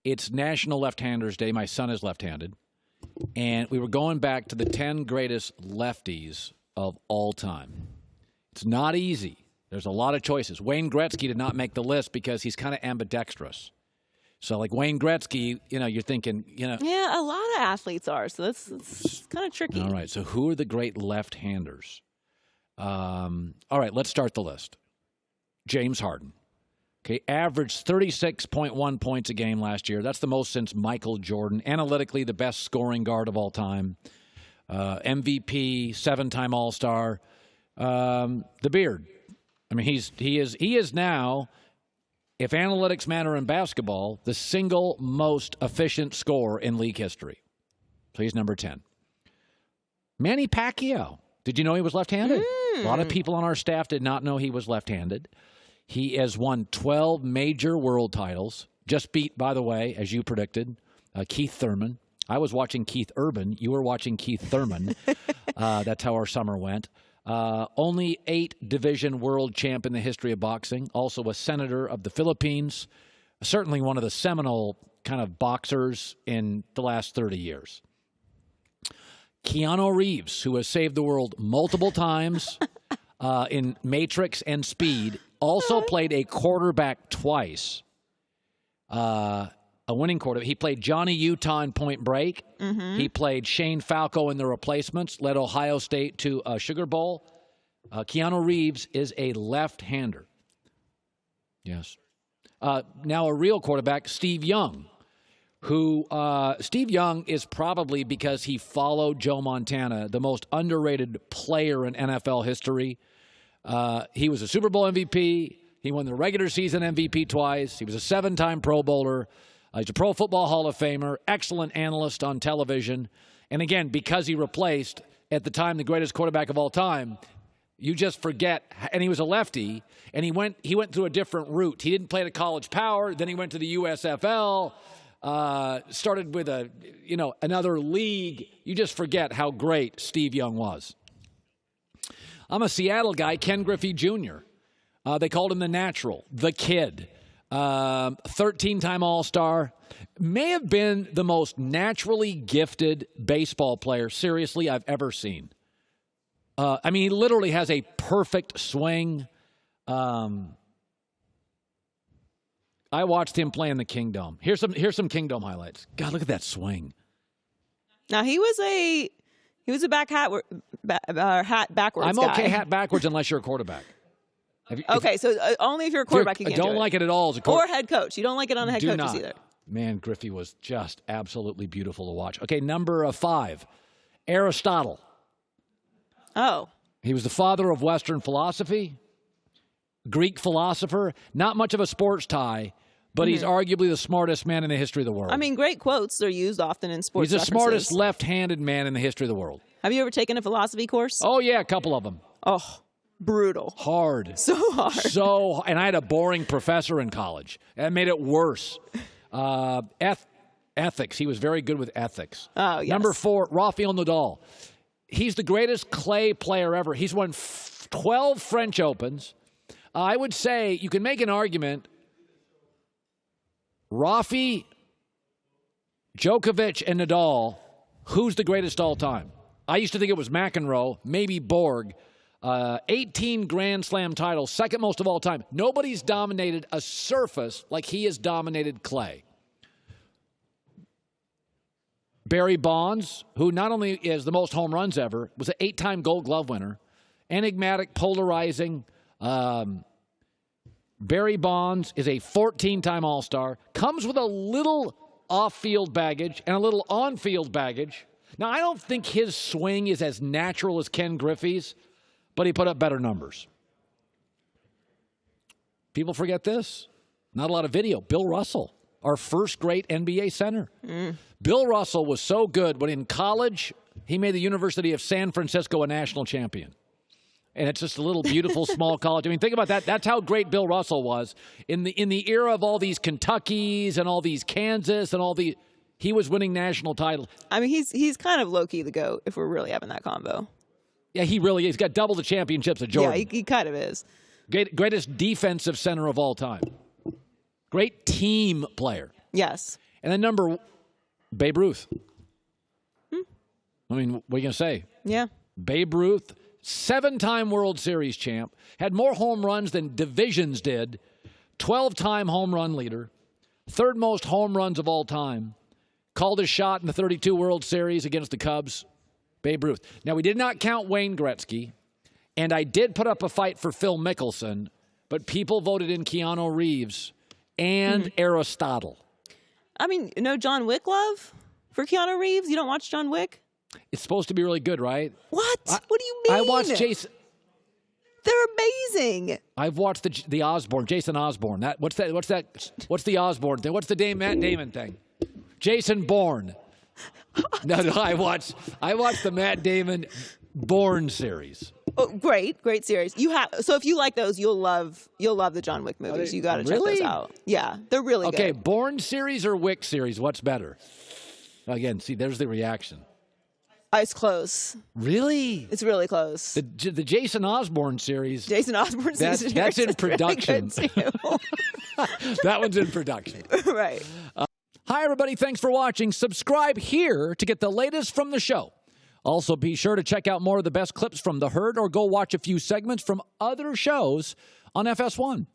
It's National Left-Handers Day. My son is left-handed. And we were going back to the 10 greatest lefties of all time. It's not easy. There's a lot of choices. Wayne Gretzky did not make the list because he's kind of ambidextrous. So, like Wayne Gretzky, you're thinking, Yeah, a lot of athletes are, so that's kind of tricky. All right, so who are the great left-handers? All right, let's start the list. James Harden. Okay, averaged 36.1 points a game last year. That's the most since Michael Jordan. Analytically, the best scoring guard of all time. MVP, 7-time All-Star. The beard. I mean, he is now, if analytics matter in basketball, the single most efficient scorer in league history. So he's number 10. Manny Pacquiao. Did you know he was left-handed? A lot of people on our staff did not know he was left-handed. He has won 12 major world titles. Just beat, by the way, as you predicted, Keith Thurman. I was watching Keith Urban. You were watching Keith Thurman. That's how our summer went. Only 8-division world champ in the history of boxing. Also a senator of the Philippines. Certainly one of the seminal kind of boxers in the last 30 years. KEANU Reeves, who has saved the world multiple times in Matrix and Speed, also played a quarterback twice. A winning quarterback. He played Johnny Utah in Point Break. He played Shane Falco in The Replacements, led Ohio State to a Sugar Bowl. KEANU Reeves is a left-hander. Yes. Now a real quarterback, Steve Young, who Steve Young is probably, because he followed Joe Montana, the most underrated player in NFL history. He was a Super Bowl MVP. He won the regular season MVP twice. He was a 7-time Pro Bowler. He's a Pro Football Hall of Famer, excellent analyst on television. And again, because he replaced, at the time, the greatest quarterback of all time, you just forget. And he was a lefty, and he went through a different route. He didn't play at College Power. Then he went to the USFL. Started with another league. You just forget how great Steve Young was. I'm a Seattle guy, Ken Griffey Jr. They called him the Natural, the Kid. 13-time All-Star. May have been the most naturally gifted baseball player, seriously, I've ever seen. I mean, he literally has a perfect swing. I watched him play in the Kingdom. Here's some Kingdom highlights. God, look at that swing. Now he was a back hat backwards. I'm okay hat backwards unless you're a quarterback. Okay, so only if you're a quarterback you can't do it. Don't like it at all as a quarterback. Or head coach. You don't like it on the head coaches either. Man, Griffey was just absolutely beautiful to watch. Okay, number 5, Aristotle. Oh. He was the father of Western philosophy, Greek philosopher. Not much of a sports tie, but he's arguably the smartest man in the history of the world. I mean, great quotes are used often in sports He's the smartest left-handed man in the history of the world. Have you ever taken a philosophy course? Oh, yeah, a couple of them. Oh, brutal. Hard. So hard. And I had a boring professor in college. That made it worse. Ethics. He was very good with ethics. Oh, yes. Number 4, Rafael Nadal. He's the greatest clay player ever. He's won 12 French Opens. I would say you can make an argument. Rafi, Djokovic, and Nadal, who's the greatest all time? I used to think it was McEnroe, maybe Borg. 18 Grand Slam titles, second most of all time. Nobody's dominated a surface like he has dominated clay. Barry Bonds, who not only is the most home runs ever, was an 8-time Gold Glove winner. Enigmatic, polarizing. Barry Bonds is a 14-time All-Star. Comes with a little off-field baggage and a little on-field baggage. Now, I don't think his swing is as natural as Ken Griffey's, but he put up better numbers. People forget this. Not a lot of video. Bill Russell, our first great NBA center. Bill Russell was so good when in college he made the University of San Francisco a national champion. And it's just a little beautiful small college. I mean, think about that. That's how great Bill Russell was. In the era of all these Kentuckys and all these Kansas and all the, he was winning national titles. I mean, he's kind of low-key the GOAT if we're really having that combo. Yeah, he really is. He's got double the championships of Jordan. Yeah, he kind of is. Greatest defensive center of all time. Great team player. Yes. And then Babe Ruth. I mean, what are you going to say? Yeah. Babe Ruth, 7-time World Series champ, had more home runs than divisions did, 12-time home run leader, third most home runs of all time, called a shot in the 32 World Series against the Cubs. Babe Ruth. Now, we did not count Wayne Gretzky, and I did put up a fight for Phil Mickelson, but people voted in KEANU Reeves and Aristotle. I mean, no John Wick love for Keanu Reeves? You don't watch John Wick? It's supposed to be really good, right? What? What do you mean? I watched Jason. They're amazing. I've watched the Osborne, Jason Osborne. What's the Osborne thing? What's the Matt Damon thing? Jason Bourne. No, I watched the Matt Damon Bourne series. Oh, great series. So if you like those, you'll love the John Wick movies. You got to check those out. Yeah, they're really good. Okay, Bourne series or Wick series? What's better? Again, see, there's the reaction. It's close. Really? It's really close. The Jason Osborne series. Jason Osborne series. That's in production. Really good too. That one's in production. Right. Hi, everybody. Thanks for watching. Subscribe here to get the latest from the show. Also, be sure to check out more of the best clips from The Herd or go watch a few segments from other shows on FS1.